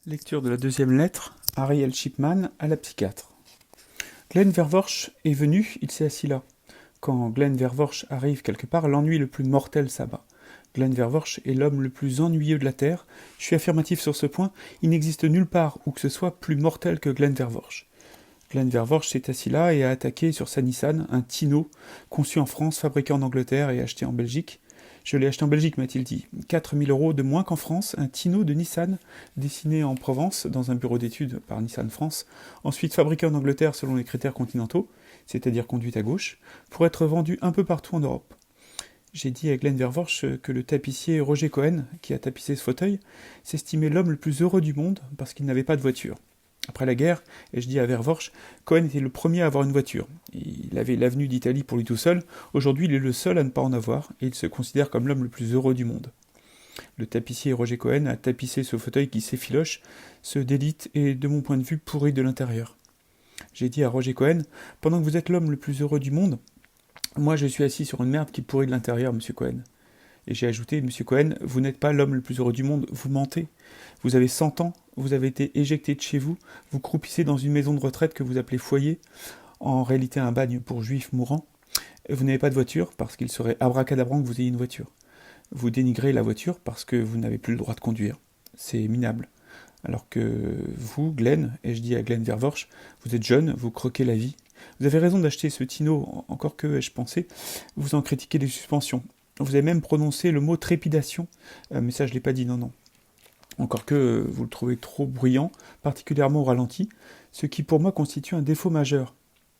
Lecture de la deuxième lettre, Ariel Shipman à la psychiatre. Glenn Vervorsh est venu, il s'est assis là. Quand Glenn Vervorsh arrive quelque part, l'ennui le plus mortel s'abat. Glenn Vervorsh est l'homme le plus ennuyeux de la Terre. Je suis affirmatif sur ce point, il n'existe nulle part où que ce soit plus mortel que Glenn Vervorsh. Glenn Vervorsh s'est assis là et a attaqué sur sa Nissan un Tino, conçu en France, fabriqué en Angleterre et acheté en Belgique. Je l'ai acheté en Belgique, m'a-t-il dit. 4 000 € de moins qu'en France, un Tino de Nissan, dessiné en Provence, dans un bureau d'études par Nissan France, ensuite fabriqué en Angleterre selon les critères continentaux, c'est-à-dire conduite à gauche, pour être vendu un peu partout en Europe. J'ai dit à Glenn Vervorsh que le tapissier Roger Cohen, qui a tapissé ce fauteuil, s'estimait l'homme le plus heureux du monde parce qu'il n'avait pas de voiture. Après la guerre, et je dis à Vervorsh, Cohen était le premier à avoir une voiture. Il avait l'avenue d'Italie pour lui tout seul, aujourd'hui il est le seul à ne pas en avoir, et il se considère comme l'homme le plus heureux du monde. Le tapissier Roger Cohen a tapissé ce fauteuil qui s'effiloche, se délite et, de mon point de vue, pourri de l'intérieur. J'ai dit à Roger Cohen, pendant que vous êtes l'homme le plus heureux du monde, moi je suis assis sur une merde qui pourrit de l'intérieur, monsieur Cohen. Et j'ai ajouté, monsieur Cohen, vous n'êtes pas l'homme le plus heureux du monde, vous mentez. Vous avez 100 ans, vous avez été éjecté de chez vous, vous croupissez dans une maison de retraite que vous appelez foyer, en réalité un bagne pour juifs mourants. Vous n'avez pas de voiture, parce qu'il serait abracadabrant que vous ayez une voiture. Vous dénigrez la voiture parce que vous n'avez plus le droit de conduire. C'est minable. Alors que vous, Glenn, et je dis à Glenn Vervorsh, vous êtes jeune, vous croquez la vie. Vous avez raison d'acheter ce Tino, encore que, ai-je pensé, vous en critiquez les suspensions. Vous avez même prononcé le mot trépidation, mais ça je l'ai pas dit, non. Encore que vous le trouvez trop bruyant, particulièrement au ralenti, ce qui pour moi constitue un défaut majeur.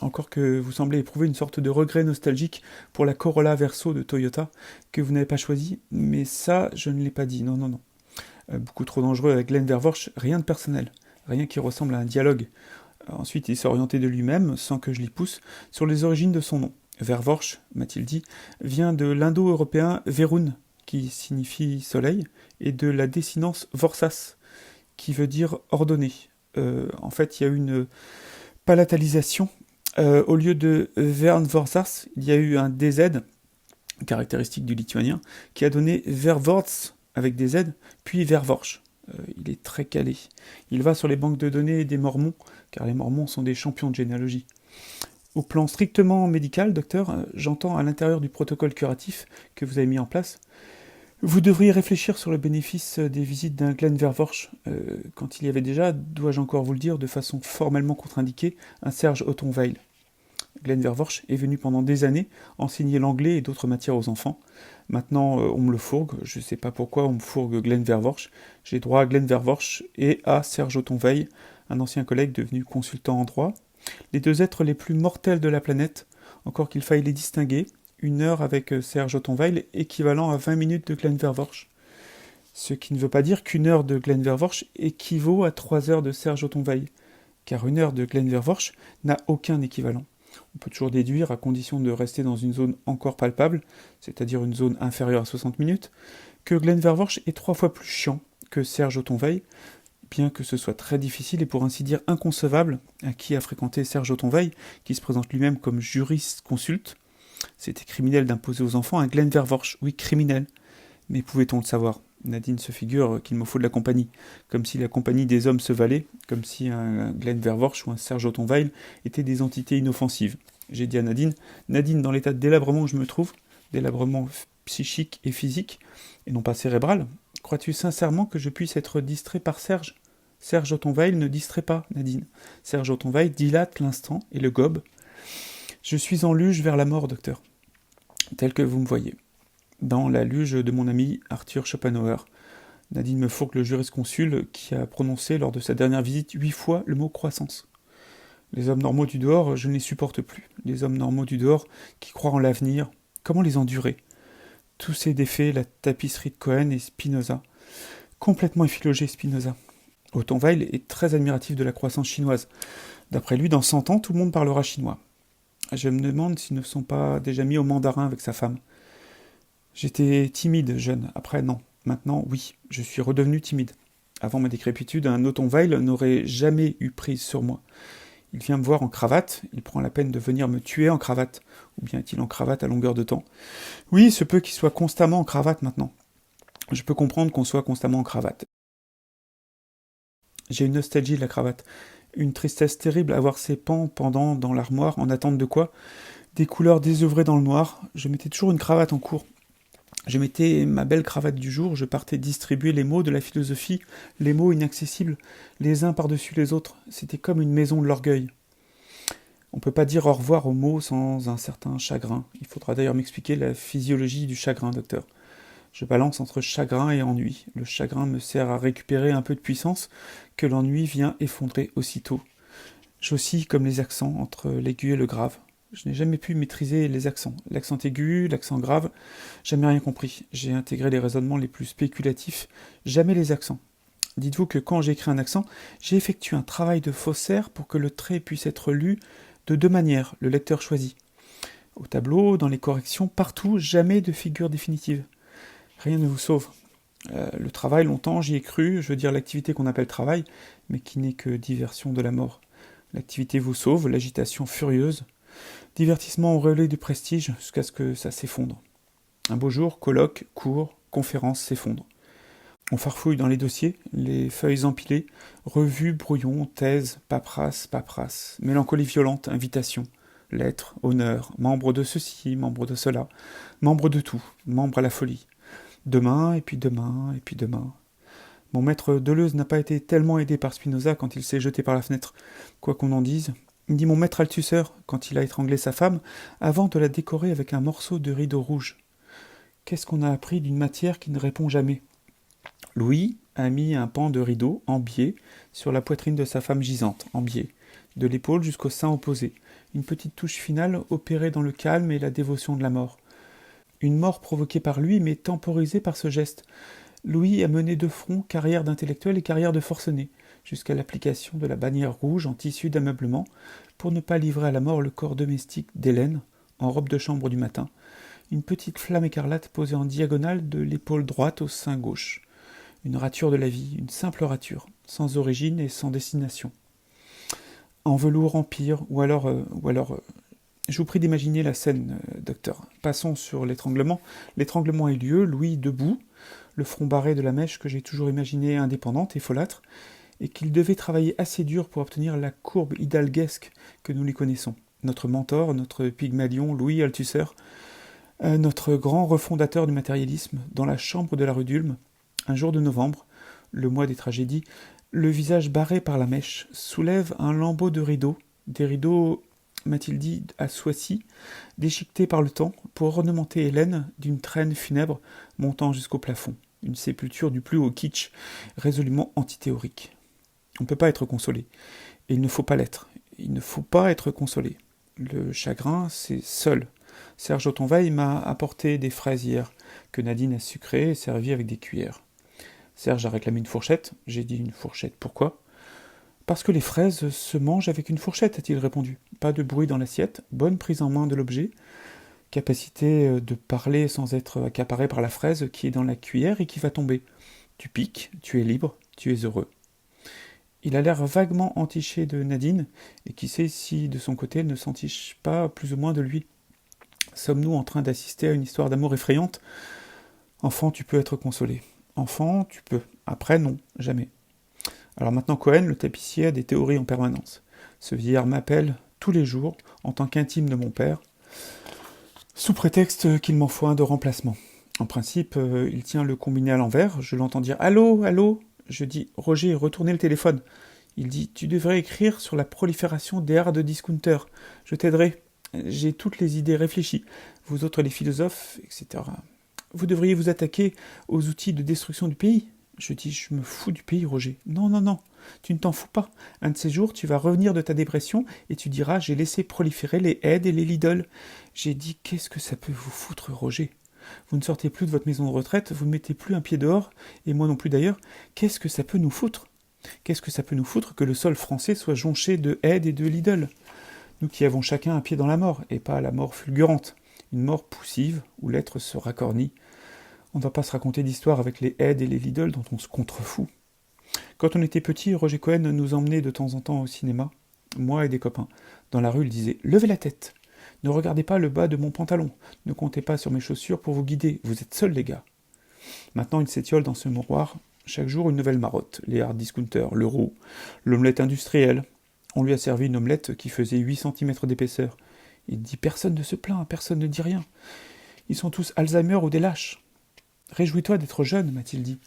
Encore que vous semblez éprouver une sorte de regret nostalgique pour la Corolla Verso de Toyota, que vous n'avez pas choisi, mais ça je ne l'ai pas dit, non. Beaucoup trop dangereux avec Glenn Vervorsh, rien de personnel, rien qui ressemble à un dialogue. Ensuite il s'est orienté de lui-même, sans que je l'y pousse, sur les origines de son nom. Vervorsh, m'a-t-il dit, vient de l'indo-européen Verun, qui signifie soleil, et de la désinence Vorsas, qui veut dire ordonné. En fait, il y a eu une palatalisation. Au lieu de Vern Vorsas, il y a eu un DZ, caractéristique du lituanien, qui a donné Vervorts, avec des Z, puis Vervorsh. Il est très calé. Il va sur les banques de données des Mormons, car les Mormons sont des champions de généalogie. Au plan strictement médical, docteur, j'entends à l'intérieur du protocole curatif que vous avez mis en place, vous devriez réfléchir sur le bénéfice des visites d'un Glenn Vervorsh, quand il y avait déjà, dois-je encore vous le dire, de façon formellement contre-indiquée, un Serge Ottonweil. Glenn Vervorsh est venu pendant des années enseigner l'anglais et d'autres matières aux enfants. Maintenant, on me le fourgue, je ne sais pas pourquoi on me fourgue Glenn Vervorsh. J'ai droit à Glenn Vervorsh et à Serge Ottonweil, un ancien collègue devenu consultant en droit. Les deux êtres les plus mortels de la planète, encore qu'il faille les distinguer, 1 heure avec Serge Ottonweil équivalent à 20 minutes de Glenn Vervorsh. Ce qui ne veut pas dire qu'1 heure de Glenn Vervorsh équivaut à 3 heures de Serge Ottonweil, car 1 heure de Glenn Vervorsh n'a aucun équivalent. On peut toujours déduire, à condition de rester dans une zone encore palpable, c'est-à-dire une zone inférieure à 60 minutes, que Glenn Vervorsh est 3 fois plus chiant que Serge Ottonweil, bien que ce soit très difficile et pour ainsi dire inconcevable, à qui a fréquenté Serge Ottonweil, qui se présente lui-même comme juriste-consulte. C'était criminel d'imposer aux enfants un Glenn Vervorsh, oui, criminel. Mais pouvait-on le savoir ? Nadine se figure qu'il me faut de la compagnie, comme si la compagnie des hommes se valait, comme si un Glenn Vervorsh ou un Serge Ottonweil étaient des entités inoffensives. J'ai dit à Nadine, dans l'état de délabrement où je me trouve, délabrement psychique et physique, et non pas cérébral, crois-tu sincèrement que je puisse être distrait par Serge ? Serge Ottonweil ne distrait pas, Nadine. Serge Ottonweil dilate l'instant et le gobe. Je suis en luge vers la mort, docteur, tel que vous me voyez. Dans la luge de mon ami Arthur Schopenhauer. Nadine me fourgue le jurisconsulte qui a prononcé lors de sa dernière visite 8 fois le mot croissance. Les hommes normaux du dehors, je ne les supporte plus. Les hommes normaux du dehors qui croient en l'avenir, comment les endurer ? Tous ces défaits, la tapisserie de Cohen et Spinoza. Complètement effilogé Spinoza. Ottonweil est très admiratif de la croissance chinoise. D'après lui, dans 100 ans, tout le monde parlera chinois. Je me demande s'ils ne sont pas déjà mis au mandarin avec sa femme. J'étais timide, jeune. Après, non. Maintenant, oui, je suis redevenu timide. Avant ma décrépitude, un Ottonweil n'aurait jamais eu prise sur moi. Il vient me voir en cravate, il prend la peine de venir me tuer en cravate. Ou bien est-il en cravate à longueur de temps ? Oui, il se peut qu'il soit constamment en cravate maintenant. Je peux comprendre qu'on soit constamment en cravate. J'ai une nostalgie de la cravate. Une tristesse terrible à voir ses pans pendant dans l'armoire, en attente de quoi? Des couleurs désœuvrées dans le noir. Je mettais toujours une cravate en cours. Je mettais ma belle cravate du jour, je partais distribuer les mots de la philosophie, les mots inaccessibles, les uns par-dessus les autres. C'était comme une maison de l'orgueil. On ne peut pas dire au revoir aux mots sans un certain chagrin. Il faudra d'ailleurs m'expliquer la physiologie du chagrin, docteur. Je balance entre chagrin et ennui. Le chagrin me sert à récupérer un peu de puissance que l'ennui vient effondrer aussitôt. J'oscille comme les accents entre l'aigu et le grave. Je n'ai jamais pu maîtriser les accents. L'accent aigu, l'accent grave, jamais rien compris. J'ai intégré les raisonnements les plus spéculatifs, jamais les accents. Dites-vous que quand j'écris un accent, j'ai effectué un travail de faussaire pour que le trait puisse être lu de deux manières, le lecteur choisit. Au tableau, dans les corrections, partout, jamais de figure définitive. Rien ne vous sauve. Le travail, longtemps, j'y ai cru, je veux dire l'activité qu'on appelle travail, mais qui n'est que diversion de la mort. L'activité vous sauve, l'agitation furieuse. Divertissement auréolé du prestige jusqu'à ce que ça s'effondre. Un beau jour, colloque, cours, conférence s'effondrent. On farfouille dans les dossiers, les feuilles empilées, revues, brouillons, thèses, paperasse, mélancolie violente, invitation, lettres, honneur, membre de ceci, membre de cela, membre de tout, membre à la folie. Demain, et puis demain, et puis demain. Mon maître Deleuze n'a pas été tellement aidé par Spinoza quand il s'est jeté par la fenêtre, quoi qu'on en dise. Il dit mon maître Althusser, quand il a étranglé sa femme, avant de la décorer avec un morceau de rideau rouge. Qu'est-ce qu'on a appris d'une matière qui ne répond jamais? Louis a mis un pan de rideau, en biais, sur la poitrine de sa femme gisante, en biais, de l'épaule jusqu'au sein opposé. Une petite touche finale opérée dans le calme et la dévotion de la mort. Une mort provoquée par lui, mais temporisée par ce geste. Louis a mené de front carrière d'intellectuel et carrière de forcené, jusqu'à l'application de la bannière rouge en tissu d'ameublement, pour ne pas livrer à la mort le corps domestique d'Hélène, en robe de chambre du matin, une petite flamme écarlate posée en diagonale de l'épaule droite au sein gauche. Une rature de la vie, une simple rature, sans origine et sans destination. En velours empire, ou alors, je vous prie d'imaginer la scène, docteur. Passons sur l'étranglement. L'étranglement a eu lieu, Louis debout, le front barré de la mèche que j'ai toujours imaginée indépendante et folâtre, et qu'il devait travailler assez dur pour obtenir la courbe hidalguesque que nous lui connaissons. Notre mentor, notre Pygmalion, Louis Althusser, notre grand refondateur du matérialisme, dans la chambre de la rue d'Ulm, un jour de novembre, le mois des tragédies, le visage barré par la mèche, soulève un lambeau de rideaux, des rideaux, m'a-t-il dit, à Soissy, déchiquetés par le temps, pour ornementer Hélène d'une traîne funèbre montant jusqu'au plafond, une sépulture du plus haut kitsch, résolument antithéorique. On ne peut pas être consolé, et il ne faut pas l'être. Il ne faut pas être consolé. Le chagrin, c'est seul. Serge Autonveil m'a apporté des fraises hier, que Nadine a sucrées et servies avec des cuillères. Serge a réclamé une fourchette. J'ai dit une fourchette, pourquoi? Parce que les fraises se mangent avec une fourchette, a-t-il répondu. Pas de bruit dans l'assiette, bonne prise en main de l'objet, capacité de parler sans être accaparé par la fraise qui est dans la cuillère et qui va tomber. Tu piques, tu es libre, tu es heureux. Il a l'air vaguement entiché de Nadine, et qui sait si de son côté elle ne s'entiche pas plus ou moins de lui. Sommes-nous en train d'assister à une histoire d'amour effrayante? Enfant, tu peux être consolé. Enfant, tu peux. Après, non, jamais. Alors maintenant, Cohen, le tapissier, a des théories en permanence. Ce vieillard m'appelle tous les jours, en tant qu'intime de mon père, sous prétexte qu'il m'en faut un de remplacement. En principe, il tient le combiné à l'envers, je l'entends dire « Allô, allô ?» Je dis « Roger, retournez le téléphone. » Il dit « Tu devrais écrire sur la prolifération des hard discounters. Je t'aiderai. J'ai toutes les idées réfléchies. Vous autres les philosophes, etc. Vous devriez vous attaquer aux outils de destruction du pays. » Je dis « Je me fous du pays, Roger. » Non, non, non. Tu ne t'en fous pas. Un de ces jours, tu vas revenir de ta dépression et tu diras « J'ai laissé proliférer les aides et les Lidl. » J'ai dit « Qu'est-ce que ça peut vous foutre, Roger ? Vous ne sortez plus de votre maison de retraite, vous ne mettez plus un pied dehors, et moi non plus d'ailleurs. Qu'est-ce que ça peut nous foutre ? Qu'est-ce que ça peut nous foutre que le sol français soit jonché de aides et de Lidl ? Nous qui avons chacun un pied dans la mort, et pas la mort fulgurante, une mort poussive où l'être se racornit. On ne va pas se raconter d'histoires avec les aides et les Lidl dont on se contrefout. Quand on était petit, Roger Cohen nous emmenait de temps en temps au cinéma, moi et des copains. Dans la rue, il disait « Levez la tête !» Ne regardez pas le bas de mon pantalon. Ne comptez pas sur mes chaussures pour vous guider. Vous êtes seuls, les gars. Maintenant, il s'étiole dans ce mouroir. Chaque jour, une nouvelle marotte. Les hard discounters, l'euro, l'omelette industrielle. On lui a servi une omelette qui faisait 8 cm d'épaisseur. Il dit « Personne ne se plaint, personne ne dit rien. Ils sont tous Alzheimer ou des lâches. » « Réjouis-toi d'être jeune, m'a-t-il dit.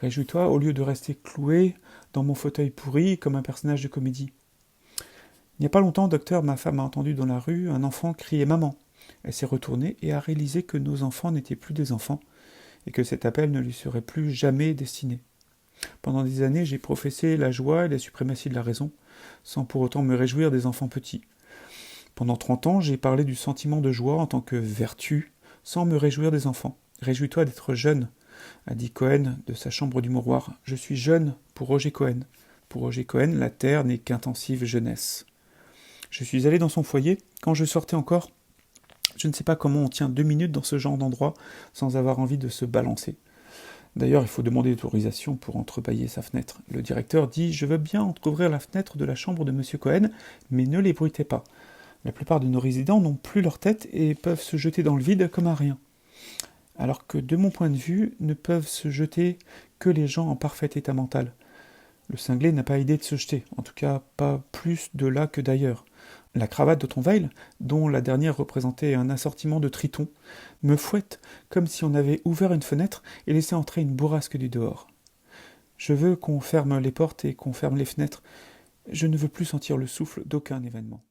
Réjouis-toi au lieu de rester cloué dans mon fauteuil pourri comme un personnage de comédie. » Il n'y a pas longtemps, docteur, ma femme a entendu dans la rue un enfant crier « Maman !» Elle s'est retournée et a réalisé que nos enfants n'étaient plus des enfants et que cet appel ne lui serait plus jamais destiné. Pendant des années, j'ai professé la joie et la suprématie de la raison, sans pour autant me réjouir des enfants petits. Pendant 30 ans, j'ai parlé du sentiment de joie en tant que vertu, sans me réjouir des enfants. « Réjouis-toi d'être jeune », a dit Cohen de sa chambre du mouroir. « Je suis jeune pour Roger Cohen. Pour Roger Cohen, la terre n'est qu'intensive jeunesse. » Je suis allé dans son foyer. Quand je sortais encore, je ne sais pas comment on tient 2 minutes dans ce genre d'endroit sans avoir envie de se balancer. D'ailleurs, il faut demander l'autorisation pour entrebâiller sa fenêtre. Le directeur dit « Je veux bien entrouvrir la fenêtre de la chambre de M. Cohen, mais ne l'ébruitez pas. La plupart de nos résidents n'ont plus leur tête et peuvent se jeter dans le vide comme un rien. Alors que, de mon point de vue, ne peuvent se jeter que les gens en parfait état mental. Le cinglé n'a pas idée de se jeter, en tout cas pas plus de là que d'ailleurs. La cravate de Tonweil, dont la dernière représentait un assortiment de tritons, me fouette comme si on avait ouvert une fenêtre et laissé entrer une bourrasque du dehors. Je veux qu'on ferme les portes et qu'on ferme les fenêtres. Je ne veux plus sentir le souffle d'aucun événement.